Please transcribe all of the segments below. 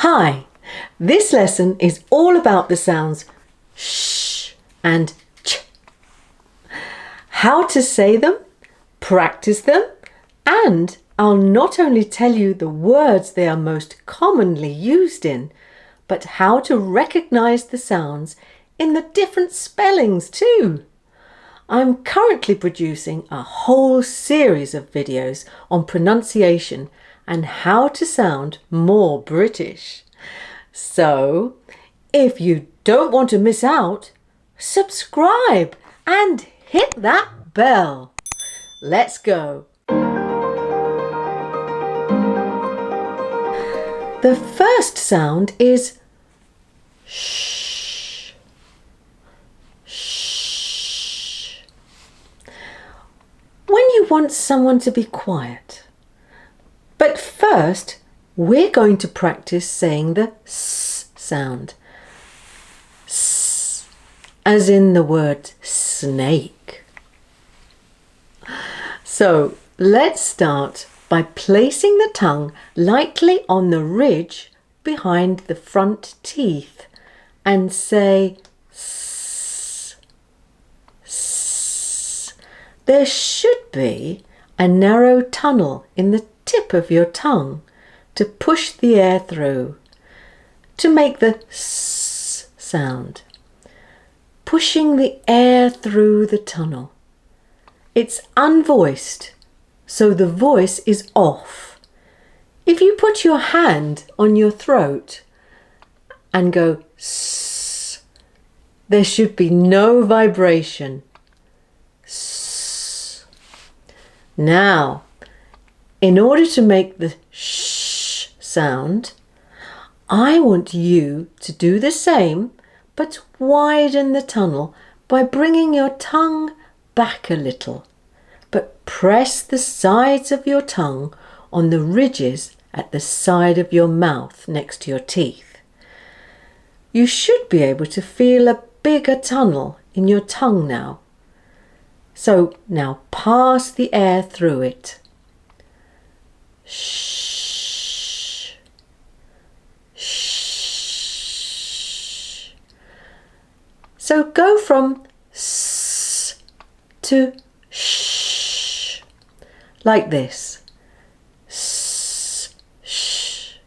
Hi, this lesson is all about the sounds sh and ch. How to say them, practice them, and I'll not only tell you the words they are most commonly used in, but how to recognize the sounds in the different spellings too. I'm currently producing a whole series of videos on pronunciation and how to sound more British. So, if you don't want to miss out, subscribe and hit that bell. Let's go. The first sound is sh. Sh. When you want someone to be quiet. But first, we're going to practice saying the s sound. S, as in the word snake. So let's start by placing the tongue lightly on the ridge behind the front teeth and say s, s. There should be a narrow tunnel in the tip of your tongue to push the air through to make the s sound, pushing the air through the tunnel. It's unvoiced, so the voice is off. If you put your hand on your throat and go s, there should be no vibration. S. Now, in order to make the sh sound, I want you to do the same, but widen the tunnel by bringing your tongue back a little. But press the sides of your tongue on the ridges at the side of your mouth next to your teeth. You should be able to feel a bigger tunnel in your tongue now. So now pass the air through it. Shh. Shh. So go from s to sh, like this. S, sh,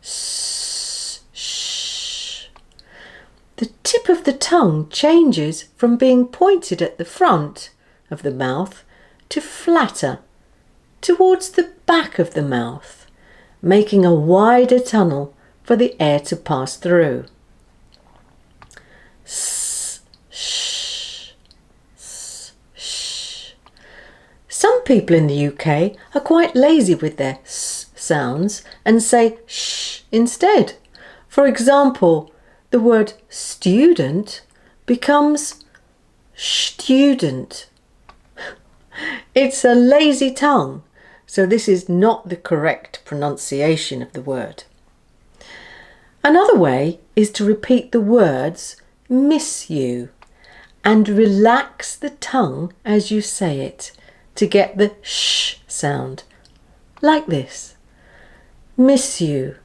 s, sh. The tip of the tongue changes from being pointed at the front of the mouth to flatter towards the back of the mouth, making a wider tunnel for the air to pass through. S, sh, s, sh. Some people in the UK are quite lazy with their s sounds and say sh instead. For example, the word student becomes student. It's a lazy tongue, so this is not the correct pronunciation of the word. Another way is to repeat the words miss you and relax the tongue as you say it to get the sh sound, like this. Miss you,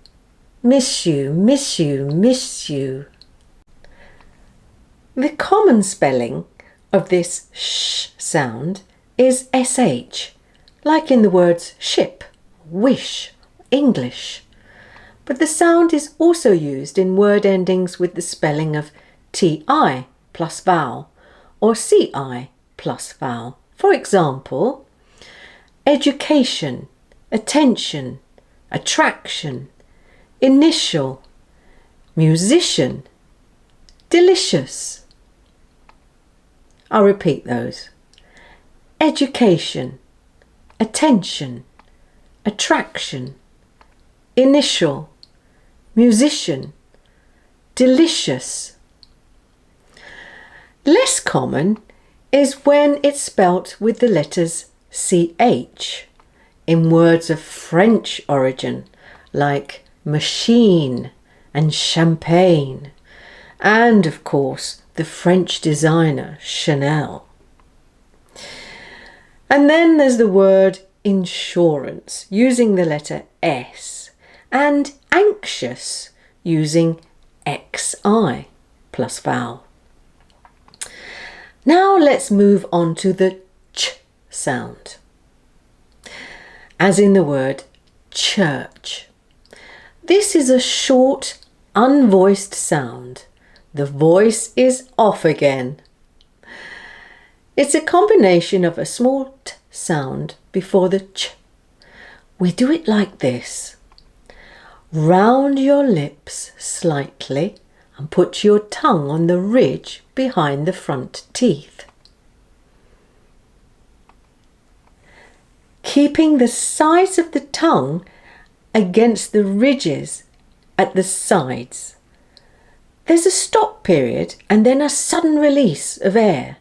miss you, miss you, miss you. The common spelling of this sh sound is sh, like in the words ship, wish, English. But the sound is also used in word endings with the spelling of ti plus vowel or ci plus vowel. For example, education, attention, attraction, initial, musician, delicious. I'll repeat those. Education, attention, attraction, initial, musician, delicious. Less common is when it's spelt with the letters ch in words of French origin like machine and champagne, and of course the French designer Chanel. And then there's the word insurance using the letter S, and anxious using XI plus vowel. Now let's move on to the ch sound, as in the word church. This is a short, unvoiced sound. The voice is off again. It's a combination of a small t sound before the ch. We do it like this. Round your lips slightly and put your tongue on the ridge behind the front teeth. Keeping the sides of the tongue against the ridges at the sides. There's a stop period and then a sudden release of air.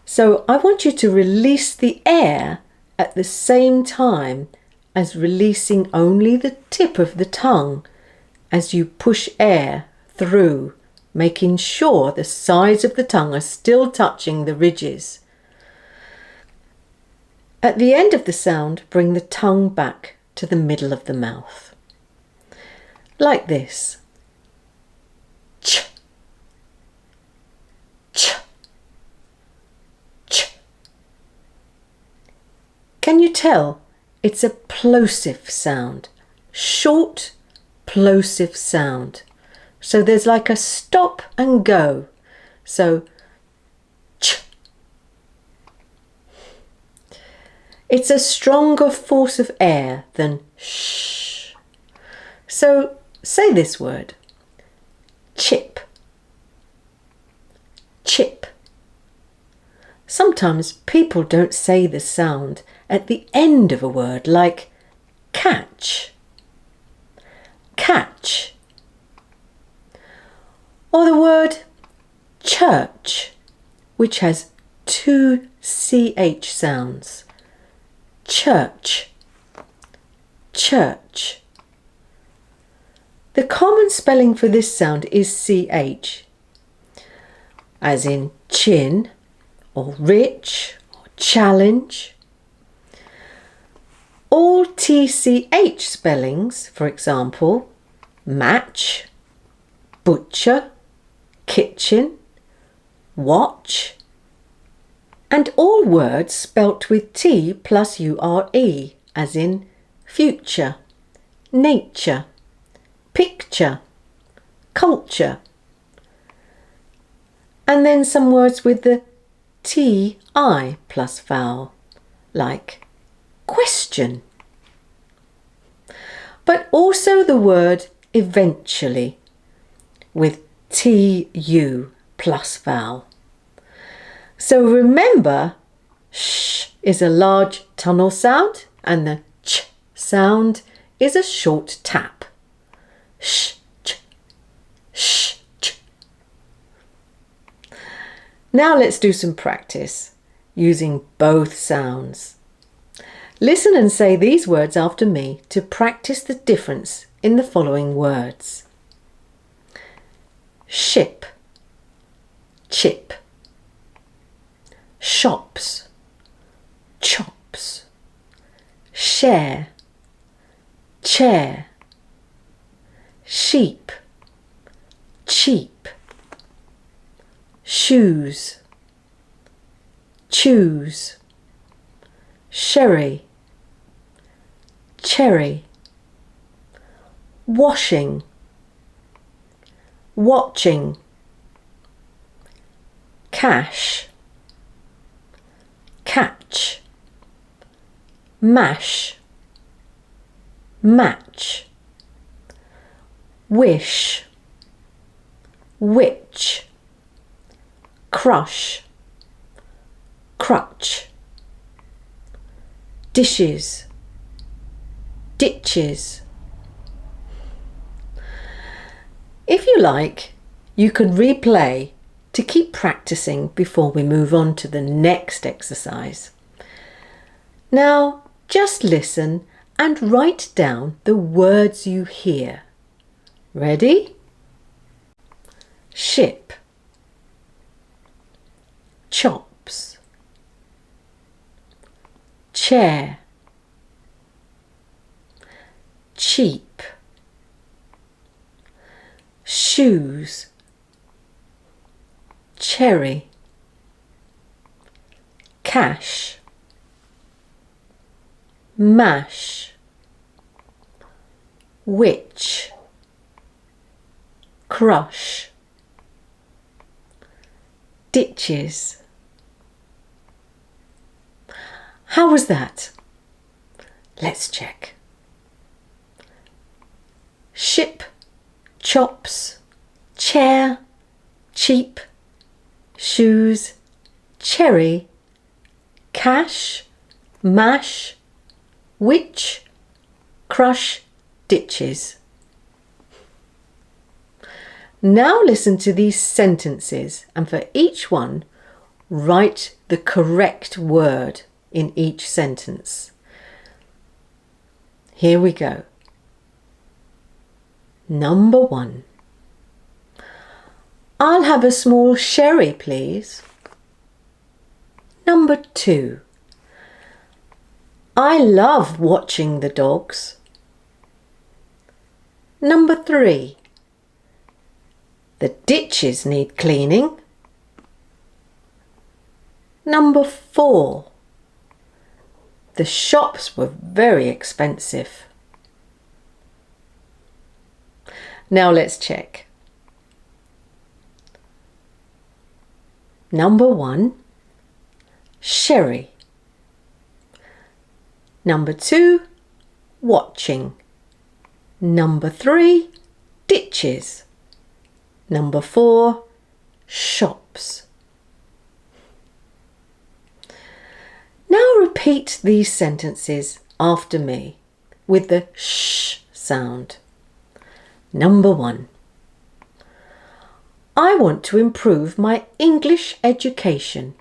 So I want you to release the air at the same time as releasing only the tip of the tongue as you push air through, making sure the sides of the tongue are still touching the ridges. At the end of the sound, bring the tongue back to the middle of the mouth. Like this. Ch, ch, ch. Can you tell? It's a plosive sound. Short, plosive sound. So there's like a stop and go. So, ch. It's a stronger force of air than sh. So say this word. Chip. Chip. Sometimes people don't say the sound at the end of a word, like catch. Catch. Or the word church, which has two CH sounds. Church. Church. The common spelling for this sound is CH, as in chin, or rich, or challenge. All TCH spellings, for example, match, butcher, kitchen, watch, and all words spelt with T plus URE, as in future, nature, picture, culture. And then some words with the TI plus vowel, like question. But also the word eventually, with TU plus vowel. So remember, sh is a large tunnel sound and the ch sound is a short tap. Sh, ch, sh, ch. Now let's do some practice using both sounds. Listen and say these words after me to practice the difference in the following words. Ship, chip. Shops, chops. Share, chair. Sheep, cheap. Shoes, choose. Sherry, cherry. Washing, watching. Cash, catch. Mash, match. Wish, witch. Crush, crutch. Dishes, ditches. If you like, you can replay to keep practicing before we move on to the next exercise. Now, just listen and write down the words you hear. Ready? Ship, chops, chair, cheap, shoes, cherry, cash, mash, witch, crush, ditches. How was that? Let's check. Ship, chops, chair, cheap, shoes, cherry, cash, mash, witch, crush, ditches. Now listen to these sentences, and for each one, write the correct word in each sentence. Here we go. Number 1. I'll have a small sherry, please. Number 2. I love watching the dogs. Number 3. The ditches need cleaning. Number 4. The shops were very expensive. Now let's check. Number 1, sherry. Number 2, watching. Number 3, ditches. Number 4, shops. Now repeat these sentences after me with the sh sound. Number 1. I want to improve my English education.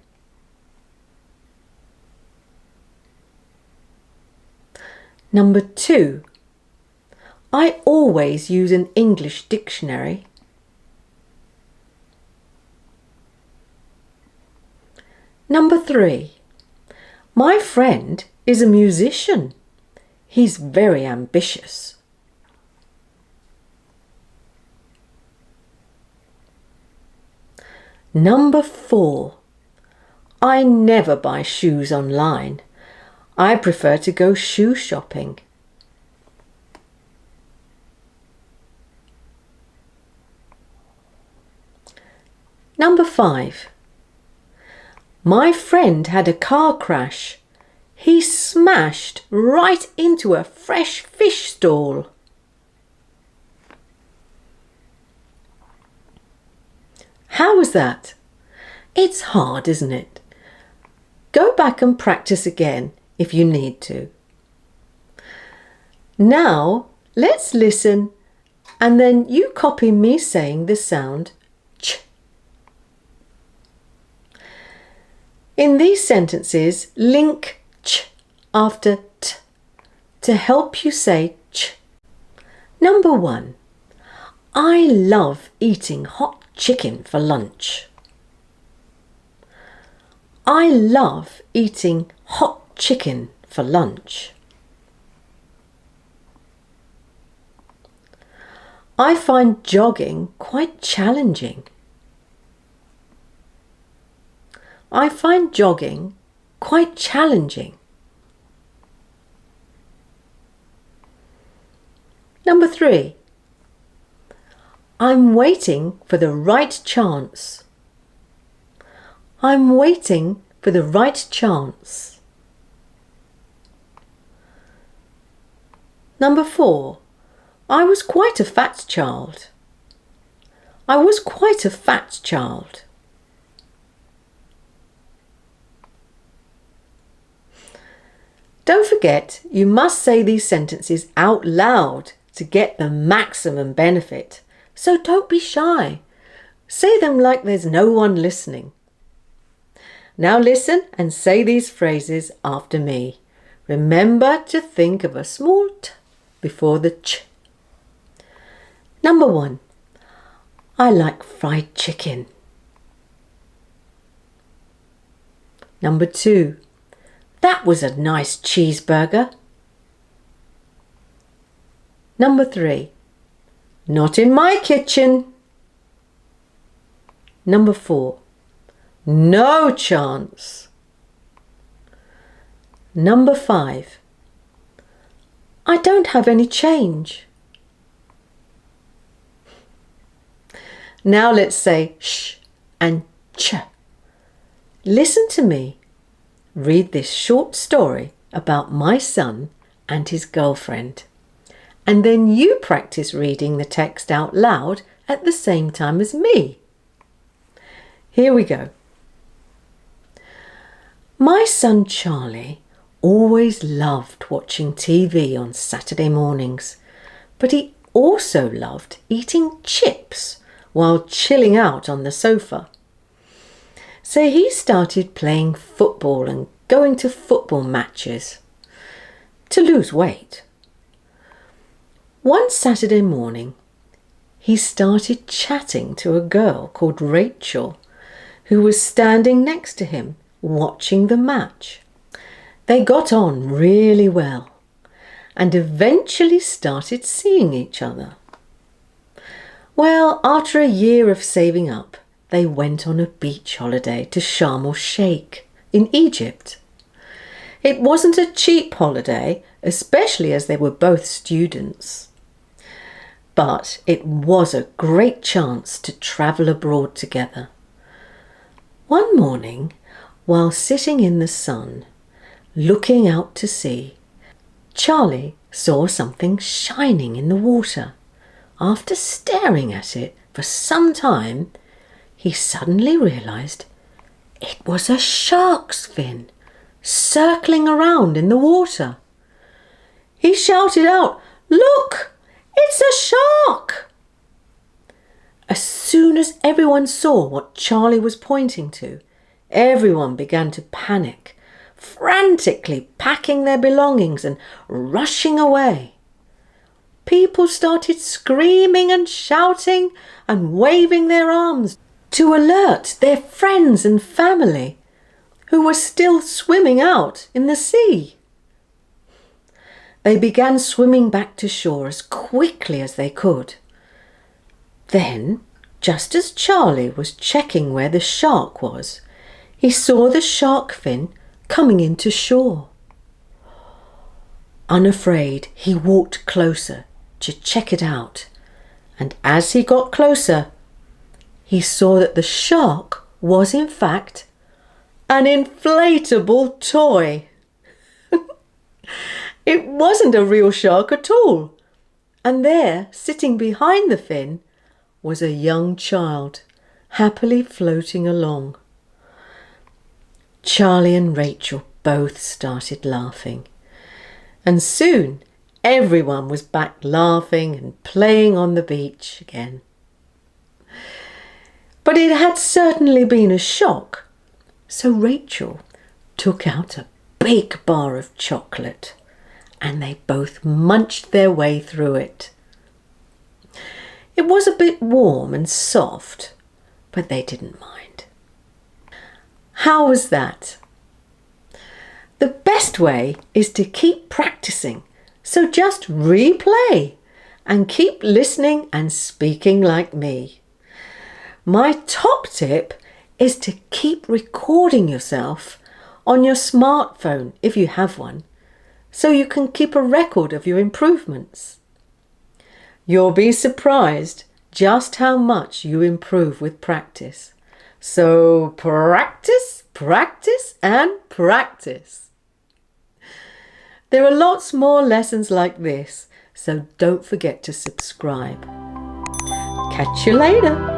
Number 2. I always use an English dictionary. Number 3. My friend is a musician. He's very ambitious. Number 4. I never buy shoes online. I prefer to go shoe shopping. Number 5. My friend had a car crash. He smashed right into a fresh fish stall. How was that? It's hard, isn't it? Go back and practice again if you need to. Now, let's listen and then you copy me saying the sound ch. In these sentences, link ch after t to help you say ch. Number 1. I love eating hot chicken for lunch. I love eating hot chicken for lunch. I find jogging quite challenging. I find jogging quite challenging. Number 3. I'm waiting for the right chance. I'm waiting for the right chance. Number 4. I was quite a fat child. I was quite a fat child. Don't forget, you must say these sentences out loud to get the maximum benefit. So don't be shy. Say them like there's no one listening. Now listen and say these phrases after me. Remember to think of a small t before the ch. Number 1. I like fried chicken. Number 2. That was a nice cheeseburger. Number 3. Not in my kitchen. Number 4. No chance. Number 5. I don't have any change. Now let's say sh and ch. Listen to me read this short story about my son and his girlfriend, and then you practice reading the text out loud at the same time as me. Here we go. My son Charlie always loved watching TV on Saturday mornings, but he also loved eating chips while chilling out on the sofa. So he started playing football and going to football matches to lose weight. One Saturday morning, he started chatting to a girl called Rachel, who was standing next to him watching the match. They got on really well and eventually started seeing each other. Well, after a year of saving up, they went on a beach holiday to Sharm el-Sheikh in Egypt. It wasn't a cheap holiday, especially as they were both students. But it was a great chance to travel abroad together. One morning, while sitting in the sun, looking out to sea, Charlie saw something shining in the water. After staring at it for some time, he suddenly realized it was a shark's fin circling around in the water. He shouted out, "Look, it's a shark!" As soon as everyone saw what Charlie was pointing to, everyone began to panic, frantically packing their belongings and rushing away. People started screaming and shouting and waving their arms to alert their friends and family who were still swimming out in the sea. They began swimming back to shore as quickly as they could. Then, just as Charlie was checking where the shark was, he saw the shark fin coming into shore. Unafraid, he walked closer to check it out, and as he got closer, he saw that the shark was in fact an inflatable toy. It wasn't a real shark at all, and there, sitting behind the fin, was a young child, happily floating along. Charlie and Rachel both started laughing, and soon everyone was back laughing and playing on the beach again. But it had certainly been a shock, so Rachel took out a big bar of chocolate, and they both munched their way through it. It was a bit warm and soft, but they didn't mind. How was that? The best way is to keep practicing, so just replay and keep listening and speaking like me. My top tip is to keep recording yourself on your smartphone if you have one, so you can keep a record of your improvements. You'll be surprised just how much you improve with practice. So practice, practice, and practice. There are lots more lessons like this, so don't forget to subscribe. Catch you later.